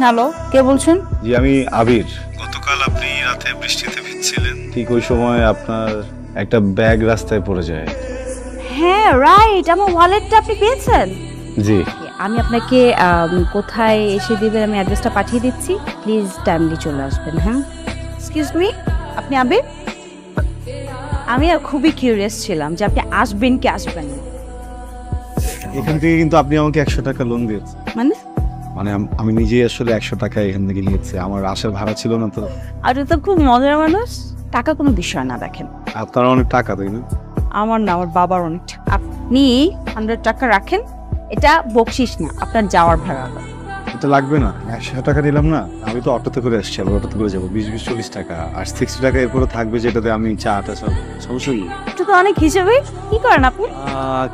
Hello, কে বলছেন? জি আমি আবির। গতকাল আপনি রাতে বৃষ্টিতে ভিজছিলেন, ঠিক ওই সময় আপনার একটা ব্যাগ রাস্তায় পড়ে যায়। হ্যাঁ রাইট, আমার ওয়ালেটটা আপনি পেয়েছেন? জি আমি আপনাকে কোথায় এসে দিবেন আমি অ্যাড্রেসটা পাঠিয়ে দিচ্ছি, প্লিজ টাইমলি চলে আসবেন। হ্যাঁ, এক্সকিউজ মি, আপনি আবির? আমি খুবই কিউরিয়াস ছিলাম যে আপনি আসবেন কি আসবেন না। এখান থেকে কিন্তু আপনি আমাকে 100 টাকা লোন দিয়েছেন। মানে মানে আমি নিজেই আসলে 100 টাকা এখান থেকে নিয়েছি, আমার আসার ভাড়া ছিল না তো। আপনি তো খুব মজার মানুষ। টাকা কোনো বিষয় না, দেখেন আপনার অনেক টাকা তাই না? আমার না, আমার বাবার অনেক টাকা। আপনি 100 টাকা রাখেন, এটা বকশিস না, আপনার যাওয়ার ভাড়া। এটা লাগবে না, 100 টাকা নিলাম না। আমি তো অটোতে করে আসছি, আবার অটোতে করে যাবো। 20-40 টাকা আর 60 টাকা এরপরে থাকবে, যেটাতে আমি চাটা সব সমস্যা নেই। এটা তো অনেক হিসেবে। কি করেন আপনি?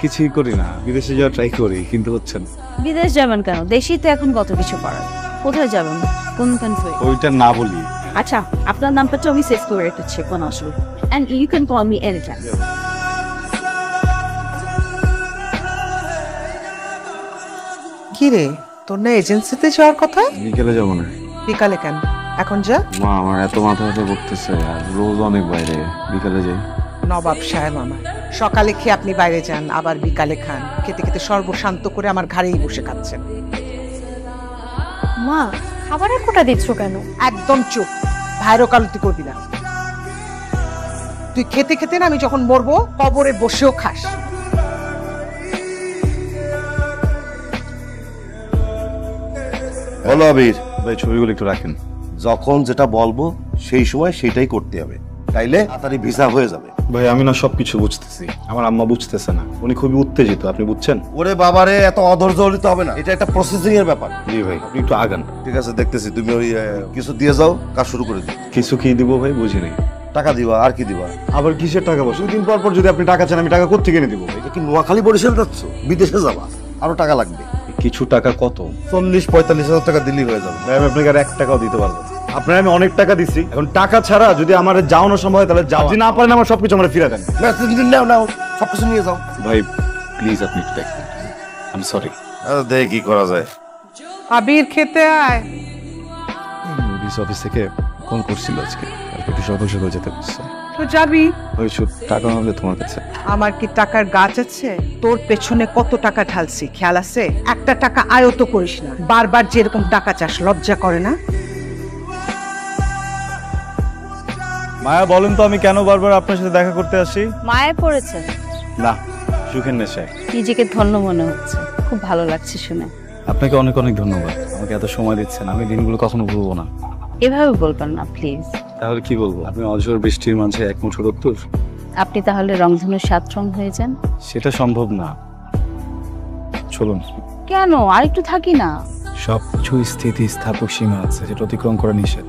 কিছুই করি না, বিদেশে যাওয়ার ট্রাই করি কিন্তু হচ্ছে না। বিদেশ যাবেন কেন? দেশেই তো এখন কত কিছু করার। কোথায় যাবেন? কোন কান্ট্রি? ওইটা না বলি। আচ্ছা, আপনার নামটা তো আমি সেভ করে রেখেছি, কোনো অসুবিধা। And you can call me any time. কি রে, তোর না এজেন্সিতে যাওয়ার কথা? বিকেলে যাবো না। বিকালে কেন? এখন যা। মা আমার এত মাথা ব্যথা করতেছে, আর রোজ অনেক বাইরে, বিকালে যাই। নবাব সাহেব আমার, সকালে খেয়ে আপনি বাইরে যান, আবার বিকালে খান। খেতে খেতে সর্বশান্ত করে আমার ঘাড়েই বসে খাচ্ছেন। মা, খাবারের কোটা দিচ্ছ কেন? একদম চুপ, ভাইরো কালতি করবি না। তুই খেতে খেতে না আমি যখন মরবো কবরে বসেও খাস। বলো আবির ভাই ছবিগুলো একটু রাখেন। যখন যেটা বলবো সেই সময় সেটাই করতে হবে, তাইলে তাড়াতাড়ি ভিসা হয়ে যাবে। ভাই আমি না সবকিছু বুঝতেছি, আমার আম্মা বুঝতেছে না, উনি খুবই উত্তেজিত, আপনি বুঝছেন? ওরে বাবারে, এত অধৈর্য হলে তো হবে না, এটা একটা প্রসেসিং এর ব্যাপার। জি ভাই আপনি একটু আগান। ঠিক আছে, দেখতেছি। তুমি ওই কিছু দিয়ে যাও, কাজ শুরু করে দিও। কিছু কি দিব ভাই বুঝিনি। টাকা দিবা, আর কি দিবা? আবার কিসের টাকা? বসে দিন পর পর যদি আপনি টাকা চান আমি টাকা কোত্থেকে এনে দিব ভাই? এটা কি নোয়াখালী বরিশাল যাচ্ছ? বিদেশে যাবা, আরো টাকা লাগবে। কিছু টাকা কত? 40-45 হাজার টাকা দিলেই হয়ে যাবে। ভাই আমি আপনাকে আর 1 টাকাও দিতে পারবো না। আপনার আমি অনেক টাকা দিচ্ছি, এখন টাকা ছাড়া যদি আমার যাওয়ানো সম্ভব হয় তাহলে যাও, যদি না পারেন আমার সবকিছু আমার ফিরে দেন। না, নাও নাও, সবকিছু নিয়ে যাও। ভাই প্লিজ আপনি একটু দেখবেন, আই এম সরি। দেখি কি করা যায়। আবির খেতে আয়। পুলিশ অফিস থেকে ফোন করছিল আজকে, একটু সকাল সকাল যেতে বলছে। তো যাবি। ওই টাকা হবে তোমার কাছে? আমার কি টাকার গাছ আছে? তোর পেছনে কত টাকা ঢালছি খেয়াল আছে? একটা টাকা আয়ত করিস না, বারবার যেরকম টাকা চাস, লজ্জা করে না? মায়া বলেন তো আমি কেন বারবার আপনার সাথে দেখা করতে আসি? মায়ে পড়েছেন? না, সুখের নেশায়। নিজেকে ধন্য মনে হচ্ছে, খুব ভালো লাগছে শুনে। আপনাকে অনেক অনেক ধন্যবাদ, আমাকে এত সময় দিচ্ছেন, আমি দিনগুলো কখনো ভুলবো না। এভাবে বলবেন না প্লিজ। তাহলে কি বলবো? আপনি অঝোর বৃষ্টির মাঝে এক মুঠো রক্তর। আপনি তাহলে রংধনুর 7 রং হয়ে যান। সেটা সম্ভব না, চলুন। কেন? আর একটু থাকি না। সবকিছু স্থিতি স্থাপক সীমা আছে, যেটা অতিক্রম করা নিষেধ।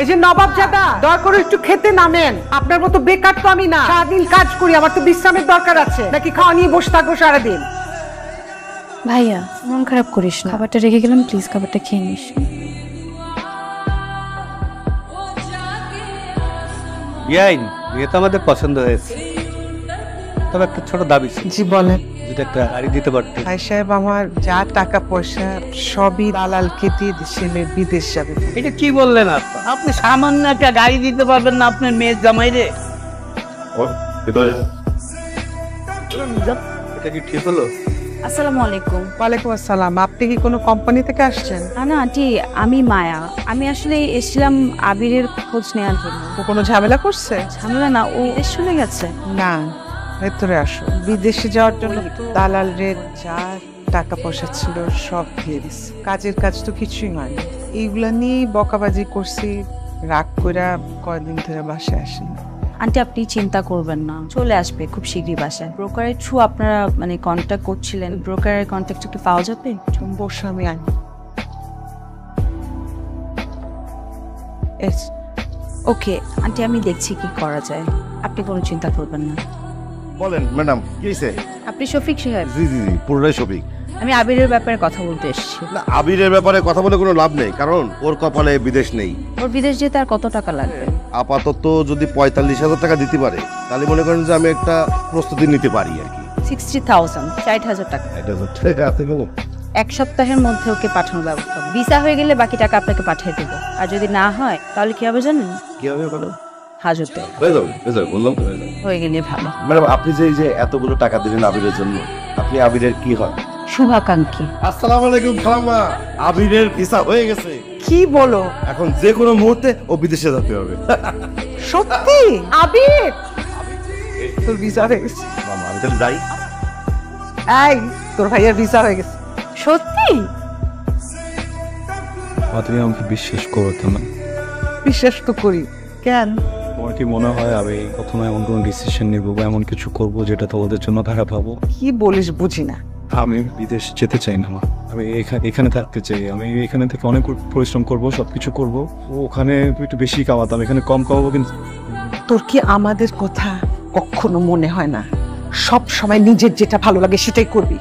এই যে নবাব জাদা, দয়া করে একটু খেতে নামেন। আপনার মতো বেকার তো আমি না, সারাদিন কাজ করি, আমার তো বিশ্রামের দরকার আছে। নাকি খাওয়া নিয়ে বসে থাকবো সারাদিন? ভাইয়া মন খারাপ করিস না, খাবারটা রেখে গেলাম, প্লিজ খাবারটা খেয়ে নিস। ইয়াইন, বিয়ে তো আমাদের পছন্দ হয়েছে, তবে একটা ছোট দাবি ছিল। জি বলেন। যদি একটা গাড়ি দিতে পারতে। ভাই সাহেব, আমার যা টাকা পয়সা সবই দালালকে দিয়ে দেশে মেয়ে বিদেশ যাবে। এটা কি বললেন আপনি? আপনি সামান্য একটা গাড়ি দিতে পারবেন না আপনার মেয়ের জামাইরে? এটা কি ঠিক হলো? আসসালামু আলাইকুম। ওয়ালাইকুম আসসালাম। আপনি কি কোনো কোম্পানি থেকে আসছেন? না আন্টি, আমি মায়া। আমি আসলে এসেছিলাম আবিরের খোঁজ নেওয়ার জন্য। ও কোনো ঝামেলা করছে? ঝামেলা না, ও দেশ চলে গেছে। না, ভেতরে আসো। বিদেশে যাওয়ার জন্য দালাল রে যা টাকা পয়সা ছিল সব দিয়ে দিচ্ছে। কাজের কাজ তো কিছুই হয়নি। এইগুলা নিয়েই বকাবাজি করছি, রাগ কইরা কয়দিন ধরে বাসায় আসেন। আন্টি আপনি চিন্তা করবেন না, চলে আসবে খুব শীঘ্রই বাসায়। ব্রোকারের থ্রু আপনারা মানে কন্ট্যাক্ট করছিলেন, ব্রোকারের কন্ট্যাক্ট একটু পাওয়া যাবে? বসে আমি আনি। ওকে আন্টি, আমি দেখছি কি করা যায়, আপনি কোনো চিন্তা করবেন না। বলেন ম্যাডাম, কি হয়েছে? আপনি শফিক সাহেব? জি জি জি, পুরোটাই শফিক। আমি আবিরের ব্যাপারে কথা বলতে এসেছি। না, আবিরের ব্যাপারে কথা বলে কোনো লাভ নেই, কারণ ওর কপালে বিদেশ নেই। ওর বিদেশ যেতে আর কত টাকা লাগবে? আপাতত যদি 45,000 টাকা দিতে পারে তাহলে মনে করেন যে আমি একটা প্রস্তুতি নিতে পারি আর কি। 60,000, 60,000 টাকা। এটা তো ঠিক আছে গো। এক সপ্তাহের মধ্যে ওকে পাঠানোর ব্যবস্থা। ভিসা হয়ে গেলে বাকি টাকা আপনাকে পাঠিয়ে দেবো। আর যদি না হয় তাহলে কি হবে জানেন? কি হবে বলো? হাজতে হয়ে যাবে, বললাম তো হয়ে যাবে। হয়ে গেলে ভালো। ম্যাডাম, আপনি যে এই যে এতগুলো টাকা দিলেন আবিরের জন্য, আপনি আবিরের কি হয়? শুভাকাঙ্ক্ষী। আসসালামু আলাইকুম খালাম্মা, আবিরের ভিসা হয়ে গেছে। কি বলো? এখন যে কোনো মুহূর্তে ও বিদেশে যেতে হবে। সত্যি? আবির তোর ভিসা হয়ে গেছে। মামা, আমি তাহলে যাই। এই তোর ভাইয়ের ভিসা হয়ে গেছে। সত্যি? তুমি আমাকে বিশ্বাস করতো না? বিশ্বাস তো করি। কেন? তোমার কি মনে হয় আমি কখনো এমন কোনো ডিসিশন নেবো বা এমন কিছু করবো যেটা তোমাদের জন্য খারাপ হবো? কি বলিস বুঝি না। আমি বিদেশ যেতে চাই না মা। আমি এখানে থাকতে চাই। আমি এখানে থেকে অনেক পরিশ্রম করব, সবকিছু করব। ওখানে একটু বেশি কামাতাম, এখানে কম কামাবো। কিন্তু তোর কি আমাদের কথা কখনো মনে হয় না? সব সময় নিজের যেটা ভালো লাগে সেটাই করবি।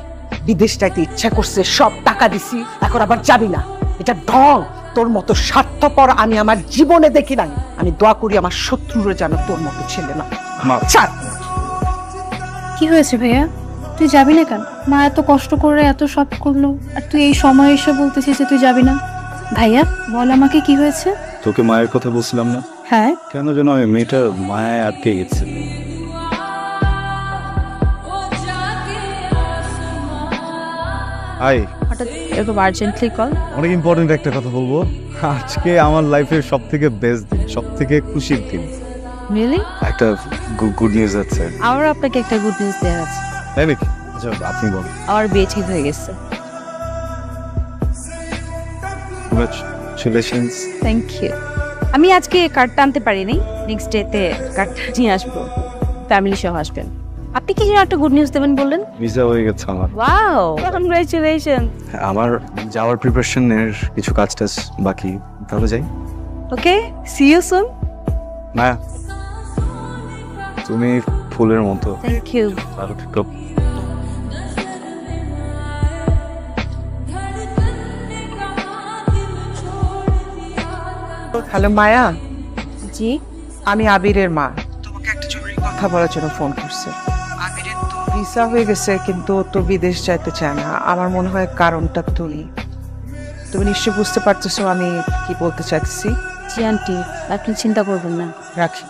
বিদেশ যাইতে ইচ্ছা করছে, সব টাকা দিছি, এখন আবার যাবি না। এটা ঢং। তোর মতো স্বার্থপর আমি আমার জীবনে দেখি নাই। আমি দোয়া করি আমার শত্রুরা যেন তোর মতো ছেলে না। মা, ছাড়। কি হয়েছে ভাইয়া? তুই যাবি না কেন? মা এত কষ্ট করে এত সব করলো, আর তুই এই সময় এসে বলতেছিস যে তুই যাবি না। ভাইয়া বল আমাকে কি হয়েছে? তোকে মায়ের কথা বলছিলাম না? হ্যাঁ। কেন যেন আমি মেয়েটার মায়ায় আটকে গেছে। হাই, হঠাৎ এরকম আর্জেন্টলি কল? অনেক ইম্পর্টেন্ট একটা কথা বলবো। আজকে আমার লাইফের সব থেকে বেস্ট দিন, সব থেকে খুশির দিন। রিয়েলি? একটা গুড নিউজ আছে। আমারও আপনাকে একটা গুড নিউজ দেওয়ার আছে। তাই নাকি? আচ্ছা, আপনি বলুন। আমার বিয়ে ঠিক হয়ে গেছে। কংগ্রাচুলেশনস। Thank you. আমি আজকে কার্ডটা আনতে পারিনি, নেক্সট ডেতে কার্ডটা নিয়ে আসবো। ফ্যামিলি সহ আসবেন। আপনি কি যেন একটা গুড নিউজ দেবেন বললেন? ভিসা হয়ে গেছে আমার। Wow, congratulation. আমার যাওয়ার প্রিপারেশনের কিছু কাজ টাজ বাকি, তাহলে যাই। ওকে, সি ইউ সুন। মায়া, তুমি ফুলের মতো। Thank you. ভালো থেকো। হ্যালো মায়া, জি। আমি আবিরের মা। তোমাকে একটা জরুরি কথা বলার জন্য ফোন করছে। আবিরের তো ভিসা হয়ে গেছে, কিন্তু তো বিদেশ যাইতে চায় না। আমার মনে হয় কারণটা তুমি নিশ্চয়ই বুঝতে পারতেছো আমি কি বলতে চাইছি। জি আন্টি, আপনি চিন্তা করবেন না। রাখি।